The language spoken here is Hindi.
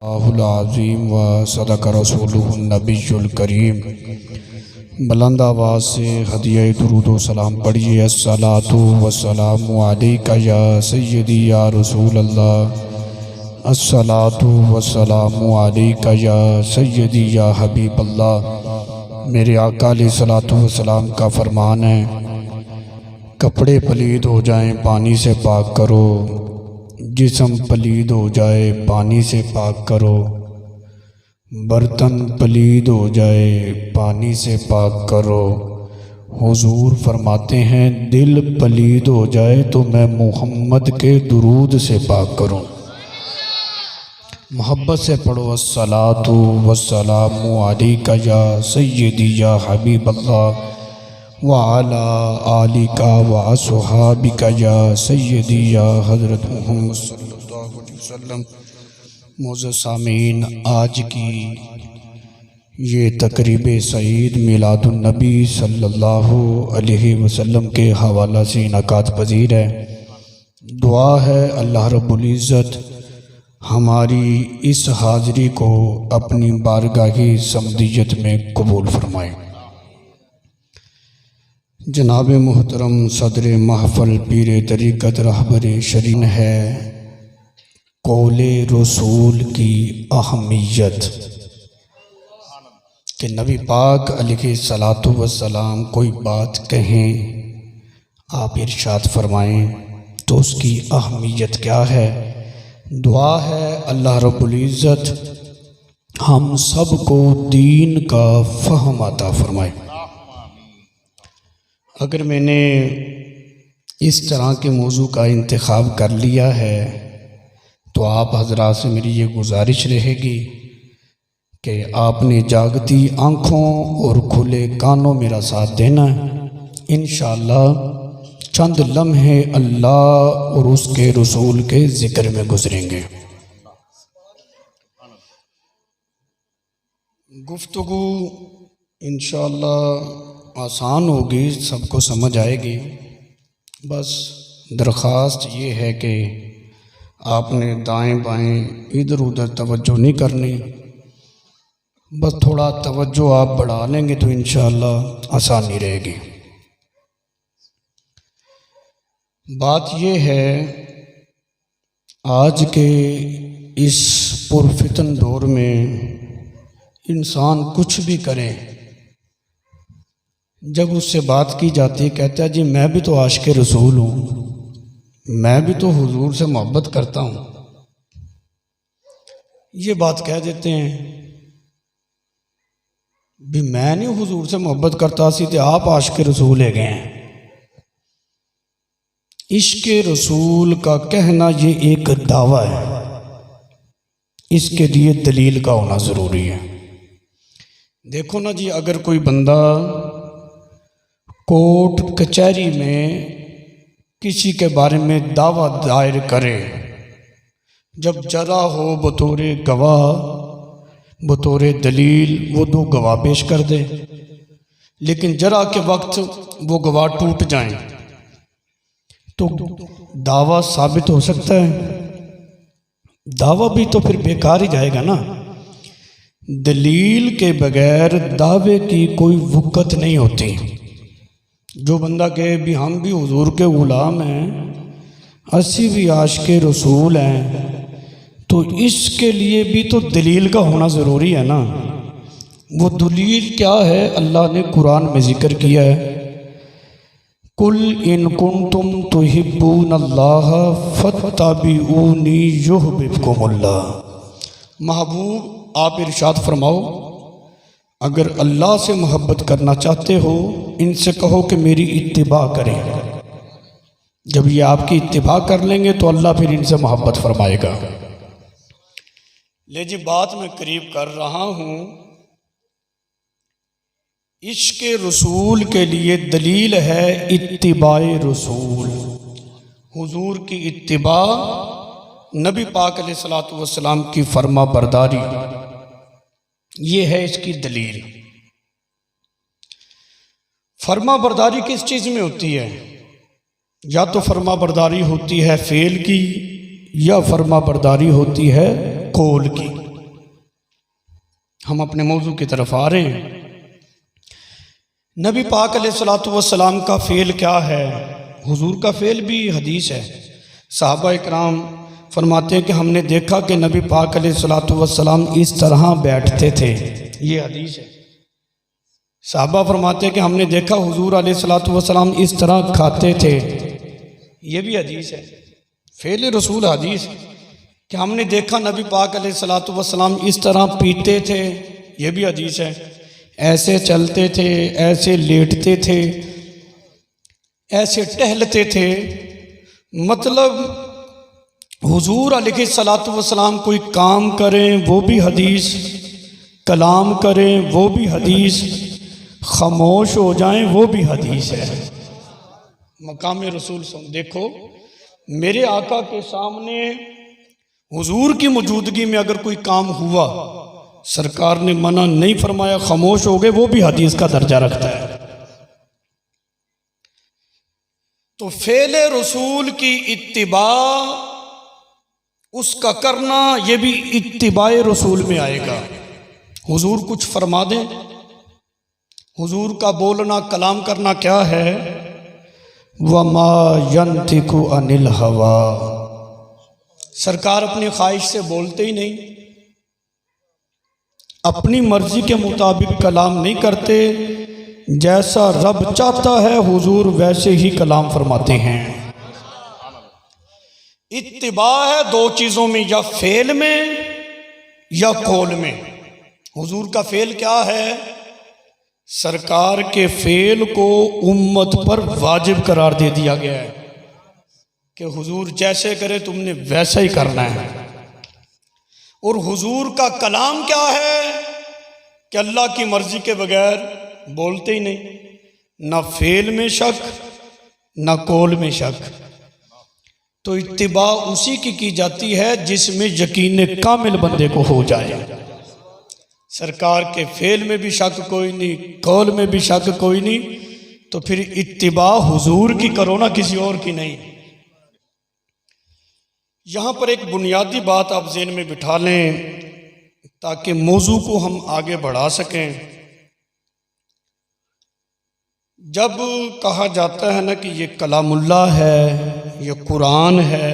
अज़ीम व सदक रसूलुहुन नबियुल करीम। बुलंद आवाज़ से हदिया दुरूद व सलाम पढ़िए। अस्सलातु वस्सलामु अलैका या सय्यदी या रसूल अल्लाह, अस्सलातु वस्सलामु अलैका या सय्यदी या हबीब अल्लाह। मेरे आका अलैहिस्सलातु वस्सलाम का फरमान है, कपड़े पलीद हो जाएं पानी से पाक करो, जिस्म पलीद हो जाए पानी से पाक करो, बर्तन पलीद हो जाए पानी से पाक करो। हुजूर फरमाते हैं, दिल पलीद हो जाए तो मैं मोहम्मद के दुरूद से पाक करूं। मोहब्बत से पढ़ो, अस्सलातु वस्सलामु अलैका या सय्यदी या हबीब अल्लाह व अला आलिका व अस्हाबिका या सय्यदी या हज़रत मुहम्मद सल्लल्लाहु अलैहि वसल्लम। मोअज़्ज़ज़ सामीन, आज की ये तक़रीब सईद मिलादुन नबी सल्लल्लाहु अलैहि वसल्लम के हवाला से इनकात पज़ीर है। दुआ है अल्लाह रब्बुल इज़्ज़त हमारी इस हाज़री को अपनी बारगाही समदियत में कबूल फरमाए। जनाब मुहतरम सदर महफल पीर तरीक़त रहबर शरीन है, कौले रसूल की अहमियत कि नबी पाक अलैहिस्सलातु वस्सलाम कोई बात कहें, आप इरशाद फरमाएं तो उसकी अहमियत क्या है। दुआ है अल्लाह रब्बुल इज़्ज़त हम सब को दीन का फ़हम अता फरमाए। अगर मैंने इस तरह के मौजू का इंतखाब कर लिया है तो आप हज़रात से मेरी ये गुजारिश रहेगी कि आपने जागती आँखों और खुले कानों मेरा साथ देना है। इंशाअल्लाह चंद लम्हे अल्लाह और उसके रसूल के ज़िक्र में गुजरेंगे। गुफ्तगू इंशाअल्लाह आसान होगी, सबको समझ आएगी। बस दरख्वास्त ये है कि आपने दाएं बाएं इधर उधर तवज्जो नहीं करनी, बस थोड़ा तवज्जो आप बढ़ा लेंगे तो इंशाअल्लाह आसानी रहेगी। बात ये है, आज के इस पुरफितन दौर में इंसान कुछ भी करे, जब उससे बात की जाती है कहता है जी मैं भी तो आशिक़ रसूल हूँ, मैं भी तो हुजूर से मोहब्बत करता हूँ। ये बात कह देते हैं भी मैं नहीं हुजूर से मोहब्बत करता सी तो आप आशिक़ रसूल है गए हैं। इश्क़ रसूल का कहना ये एक दावा है, इसके लिए दलील का होना ज़रूरी है। देखो ना जी, अगर कोई बंदा कोर्ट कचहरी में किसी के बारे में दावा दायर करे, जब जरा हो बतौरे गवाह बतौरे दलील वो दो गवाह पेश कर दे, लेकिन जरा के वक्त वो गवाह टूट जाएं तो दावा साबित हो सकता है? दावा भी तो फिर बेकार ही जाएगा ना। दलील के बगैर दावे की कोई वक़्त नहीं होती। जो बंदा कहे भी हम भी हुजूर के ग़ुलाम हैं, असी भी आशिक़ रसूल हैं, तो इसके लिए भी तो दलील का होना ज़रूरी है ना। वो दलील क्या है? अल्लाह ने कुरान में ज़िक्र किया है, कुल इन कुंतुम तुहिब्बूनल्लाह फत्तबिऊनी युहब्बिबकुमुल्लाह। महबूब आप इरशाद फरमाओ, अगर अल्लाह से मोहब्बत करना चाहते हो इनसे कहो कि मेरी इत्तिबा करें। जब ये आपकी इत्तिबा कर लेंगे तो अल्लाह फिर इनसे मोहब्बत फरमाएगा। ले जी, बात मैं करीब कर रहा हूँ। इश्क़ रसूल के लिए दलील है इत्तिबाए रसूल, हुजूर की इत्तिबा, नबी पाक अलैहिस्सलातु वस्सलाम की फरमा बरदारी, ये है इसकी दलील। फरमा बरदारी किस चीज़ में होती है? या तो फरमा बरदारी होती है फ़ेल की, या फरमा बरदारी होती है कौल की। हम अपने मौजू की तरफ आ रहे हैं। नबी पाक अलैहिस्सलातु वस्सलाम का फ़ेल क्या है? हुजूर का फ़ेल भी हदीस है। सहाबा इकराम फरमाते हैं कि हमने देखा कि नबी पाक अलैहिस्सलातु वस्सलाम इस तरह बैठते थे। ये हदीस है। सहाबा फरमाते हैं कि हमने देखा हुजूर अलैहिस्सलातु वस्सलाम इस तरह खाते थे। ये भी हदीस है। फ़ेल रसूल हदीस कि हमने देखा नबी पाक अलैहिस्सलातु वस्सलाम इस तरह पीते थे। ये भी हदीस है। ऐसे चलते थे, ऐसे लेटते थे, ऐसे टहलते थे। मतलब हुजूर अलैहिस्सलातु वस्सलाम कोई काम करें वो भी हदीस, कलाम करें वो भी हदीस, खामोश हो जाएं वो भी हदीस है। मकाम रसूल देखो, मेरे आका के सामने हुजूर की मौजूदगी में अगर कोई काम हुआ, सरकार ने मना नहीं फरमाया, खामोश हो गए, वो भी हदीस का दर्जा रखता है। तो फ़ेल रसूल की इत्तिबा, उसका करना, ये भी इत्तिबाए रसूल में आएगा। हुजूर कुछ फरमा दें, हुजूर का बोलना, कलाम करना क्या है? वमा यंतिकु अनिल हवा। सरकार अपनी ख्वाहिश से बोलते ही नहीं, अपनी मर्जी के मुताबिक कलाम नहीं करते। जैसा रब चाहता है हुजूर वैसे ही कलाम फरमाते हैं। इत्तिबा है दो चीज़ों में, या फ़ेल में या कौल में। हुजूर का फ़ेल क्या है? सरकार के फ़ेल को उम्मत पर वाजिब करार दे दिया गया है कि हुजूर जैसे करे तुमने वैसा ही करना है। और हुजूर का कलाम क्या है कि अल्लाह की मर्जी के बगैर बोलते ही नहीं। ना फ़ेल में शक, ना कौल में शक। तो इत्तिबा उसी की जाती है जिसमें यकीन कामिल बंदे को हो जाए। सरकार के फ़ेल में भी शक कोई नहीं, कौल में भी शक कोई नहीं, तो फिर इत्तिबा हुजूर की करो ना, किसी और की नहीं। यहाँ पर एक बुनियादी बात आप ज़हन में बिठा लें ताकि मौजू को हम आगे बढ़ा सकें। जब कहा जाता है ना कि ये कलामुल्लाह है, ये कुरान है,